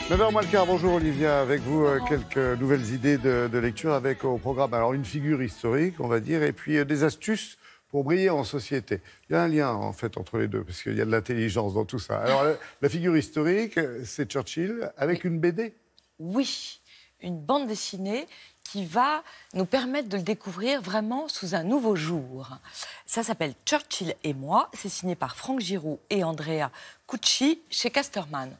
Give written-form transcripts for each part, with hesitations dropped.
9h moins le quart, bonjour Olivia, avec vous quelques nouvelles idées de lecture avec au programme alors une figure historique, on va dire, et puis des astuces pour briller en société. Il y a un lien en fait entre les deux, parce qu'il y a de l'intelligence dans tout ça. Alors la figure historique, c'est Churchill, avec une BD. Oui, une bande dessinée qui va nous permettre de le découvrir vraiment sous un nouveau jour. Ça s'appelle Churchill et moi, c'est signé par Franck Giroux et Andrea Cucci chez Casterman.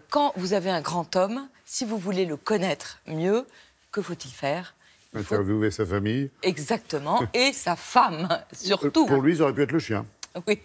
Quand vous avez un grand homme, si vous voulez le connaître mieux, que faut-il faire? Interviewer sa famille. Exactement, et sa femme, surtout. Pour lui, ça aurait pu être le chien. Oui,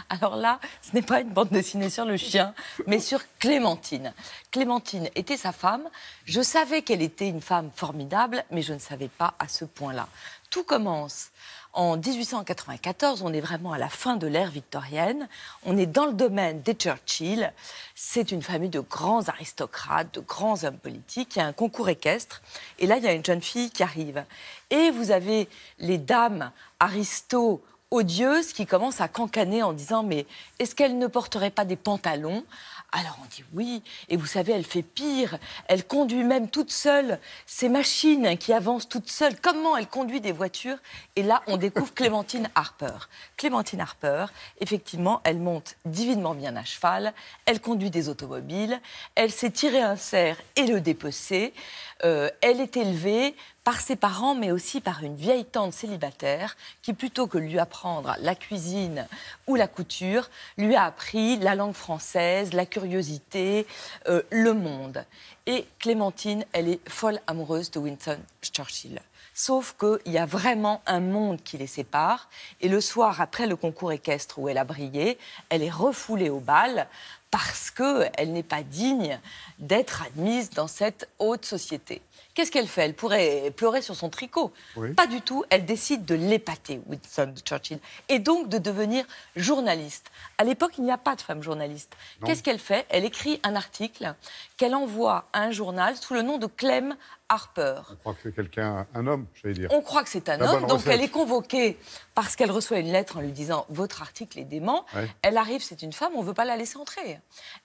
alors là, ce n'est pas une bande dessinée sur le chien, mais sur Clémentine. Clémentine était sa femme. Je savais qu'elle était une femme formidable, mais je ne savais pas à ce point-là. Tout commence en 1894, on est vraiment à la fin de l'ère victorienne. On est dans le domaine des Churchill. C'est une famille de grands aristocrates, de grands hommes politiques. Il y a un concours équestre. Et là, il y a une jeune fille qui arrive. Et vous avez les dames aristos odieuses qui commencent à cancaner en disant « Mais est-ce qu'elle ne porterait pas des pantalons ?» Alors on dit oui, et vous savez, elle fait pire, elle conduit même toute seule ces machines qui avancent toutes seules. Comment elle conduit des voitures? Et là, on découvre Clémentine Harper. Clémentine Harper, effectivement, elle monte divinement bien à cheval, elle conduit des automobiles, elle sait tirer un cerf et le dépecer. Elle est élevée par ses parents, mais aussi par une vieille tante célibataire qui, plutôt que de lui apprendre la cuisine ou la couture, lui a appris la langue française, la curiosité, le monde. Et Clémentine, elle est folle amoureuse de Winston Churchill. Sauf qu'il y a vraiment un monde qui les sépare. Et le soir, après le concours équestre où elle a brillé, elle est refoulée au bal parce qu'elle n'est pas digne d'être admise dans cette haute société. Qu'est-ce qu'elle fait? Elle pourrait pleurer sur son tricot. Oui. Pas du tout. Elle décide de l'épater, Winston Churchill, et donc de devenir journaliste. À l'époque, il n'y a pas de femme journaliste. Qu'est-ce qu'elle fait? Elle écrit un article qu'elle envoie à un journal sous le nom de Clem Harper. On croit que c'est quelqu'un, un homme, j'allais dire. On croit que c'est un homme, donc elle est convoquée parce qu'elle reçoit une lettre en lui disant « Votre article est dément ». Elle arrive, c'est une femme, on ne veut pas la laisser entrer.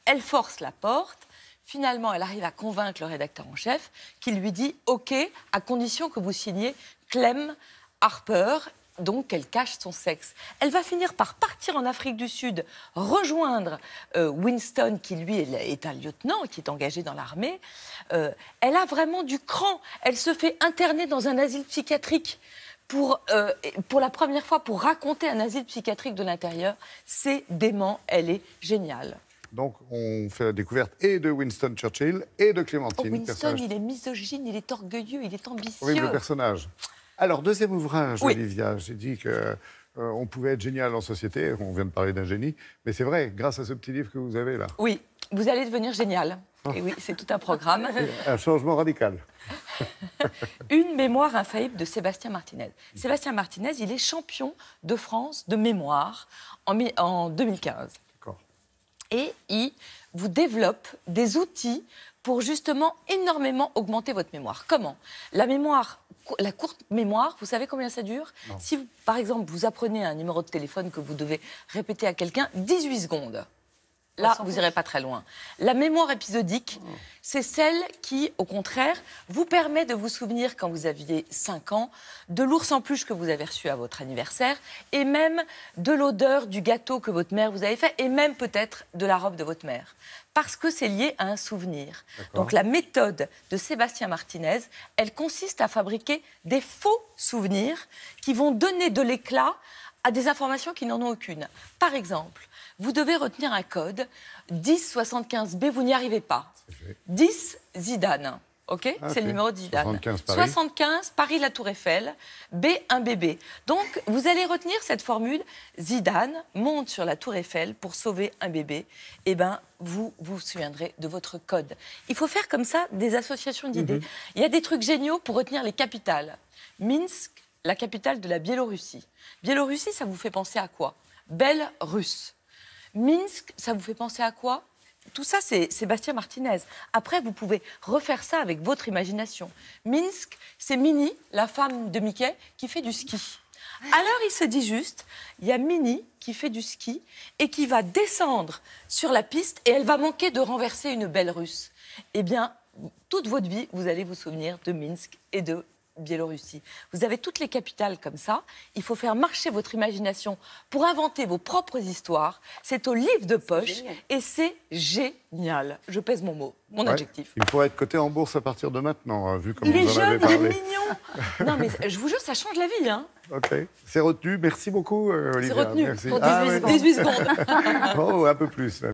Elle force la porte. Finalement, elle arrive à convaincre le rédacteur en chef qui lui dit « OK, à condition que vous signiez Clem Harper ». Donc, elle cache son sexe. Elle va finir par partir en Afrique du Sud, rejoindre Winston, qui lui est un lieutenant, qui est engagé dans l'armée. Elle a vraiment du cran. Elle se fait interner dans un asile psychiatrique pour la première fois, pour raconter un asile psychiatrique de l'intérieur. C'est dément, elle est géniale. Donc, on fait la découverte et de Winston Churchill et de Clémentine. Winston, il est misogyne, il est orgueilleux, il est ambitieux. Oui, le personnage. Alors, deuxième ouvrage, Olivia. J'ai dit qu'on pouvait être génial en société. On vient de parler d'un génie. Mais c'est vrai, grâce à ce petit livre que vous avez là. Oui, vous allez devenir génial. Et oui, c'est tout un programme. Un changement radical. Une mémoire infaillible de Sébastien Martinez. Sébastien Martinez, il est champion de France de mémoire en 2015. Et il vous développe des outils pour justement énormément augmenter votre mémoire. Comment? La mémoire, la courte mémoire, vous savez combien ça dure? Si, par exemple, vous apprenez un numéro de téléphone que vous devez répéter à quelqu'un, 18 secondes. Là, vous n'irez pas très loin. La mémoire épisodique, c'est celle qui, au contraire, vous permet de vous souvenir, quand vous aviez 5 ans, de l'ours en peluche que vous avez reçu à votre anniversaire, et même de l'odeur du gâteau que votre mère vous avait fait, et même peut-être de la robe de votre mère. Parce que c'est lié à un souvenir. Donc la méthode de Sébastien Martinez, elle consiste à fabriquer des faux souvenirs qui vont donner de l'éclat à des informations qui n'en ont aucune. Par exemple, vous devez retenir un code 1075B, vous n'y arrivez pas. 10 Zidane, ok, c'est le numéro de Zidane. 75 Paris. 75 Paris, la Tour Eiffel, B, un bébé. Donc vous allez retenir cette formule, Zidane monte sur la Tour Eiffel pour sauver un bébé. Eh bien, vous vous souviendrez de votre code. Il faut faire comme ça des associations d'idées. Il y a des trucs géniaux pour retenir les capitales. Minsk, la capitale de la Biélorussie. Biélorussie, ça vous fait penser à quoi? Belle russe. Minsk, ça vous fait penser à quoi? Tout ça, c'est Sébastien Martinez. Après, vous pouvez refaire ça avec votre imagination. Minsk, c'est Minnie, la femme de Mickey, qui fait du ski. Alors, il se dit juste, il y a Minnie qui fait du ski et qui va descendre sur la piste et elle va manquer de renverser une belle Russe. Eh bien, toute votre vie, vous allez vous souvenir de Minsk et de Biélorussie. Vous avez toutes les capitales comme ça. Il faut faire marcher votre imagination pour inventer vos propres histoires. C'est au livre de poche et c'est génial. Je pèse mon mot, mon adjectif. Il pourrait être coté en bourse à partir de maintenant, hein, vu comme Il est vous en avez jeune, il est parlé. mignon. Non, mais je vous jure, ça change la vie. Hein. Ok, c'est retenu. Merci beaucoup, Olivia. C'est retenu Merci. pour 18 secondes. Oh, un peu plus.